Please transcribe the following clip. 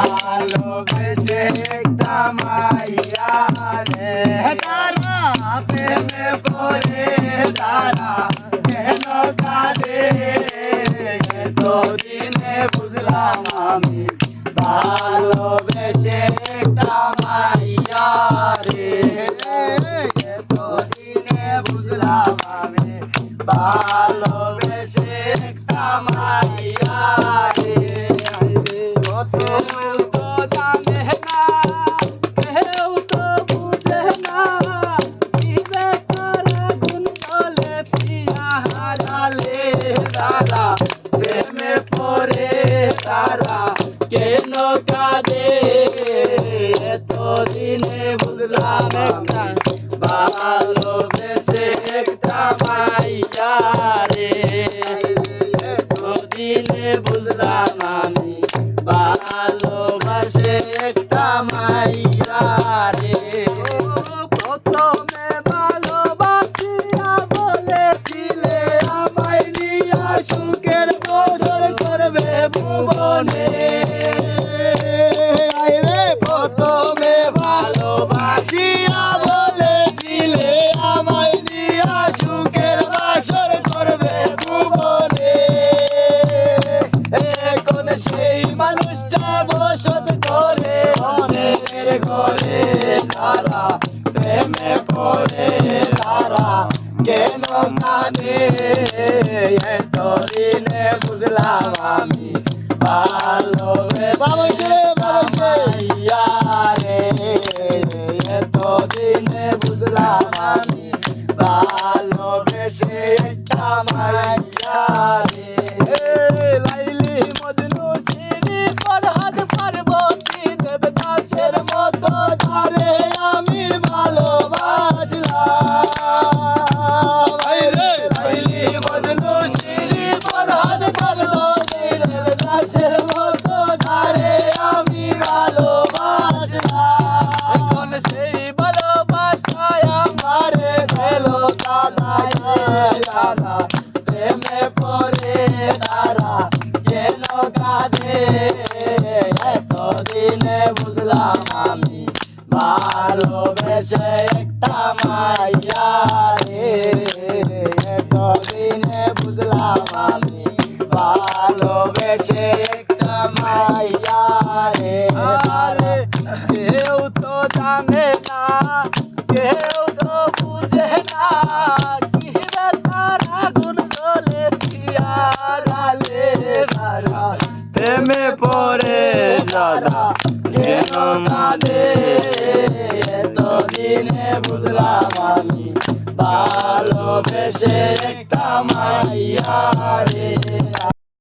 ভালোবেসে একটা মাইয়া রে তারা প্রেমে পড়ে তারা কেন কাঁদে এতদিনে বুঝলাম আমি ভালোবেসে একটা মাইয়া রে এতদিনে বুঝলাম আমি ভালোবেসে একটা মাইয়া রে কত তো জানে না কেউ তো বুঝে না কি ব্যাপার গুণ বলে পিয়া হারালে তারা প্রেমে পড়ে তারা কেন কাঁদে এতদিনে বুঝলাম একটা ভালোবেসে একটা মাইয়া রে এতদিনে বুঝলাম আমি ভালোবাসে একটা মাইয়া রে প্রথমে ভালোবাসিয়া বলেছিলে আমায় নিয়া সুখের বছর করবে ভুবনে প্রথমে ভালোবাসিয়া বলেছিলে আমায় নিয়া সুখের বাসর করবে ভুবনে এখন সেই মানুষটা বসত করে অনেকের ঘরে তারা প্রেমে পড়ে তারা কেন কাঁদে এতদিনে বুঝলাম আমি ভালোবেসে মাইয়া রে এতদিনে বুঝলাম আমি ভালোবেসে একটা মাইয়া রে লাইলি মজনু শ্রী ফরহাদ পার্বতী দেবদাসের মতো তারে আমি ভালোবাসলাম লাইলি মজনু শ্রী ফরহাদ পার্বতী দেবদাসের মতো তারে আমি ভালোবাসলাম এখন সেই ভালোবাসায় আমারে গেল কাদায় তারা প্রেমে পড়ে তারা কেন কাঁদে এতদিনে বুঝলাম আমি ভালোবেসে একটা মাইয়া রে এতদিনে বুঝলাম আমি ভালোবেসে একটা মাইয়া রে কেউ তো জানে না কেউ তো বুঝে না কি তার আগুন জ্বলে পিয়ারালে তারা প্রেমে পড়ে দাদা কেন কাঁদে এতদিনে বুঝলাম আমি ভালোবেসে একটা মাইয়া রে।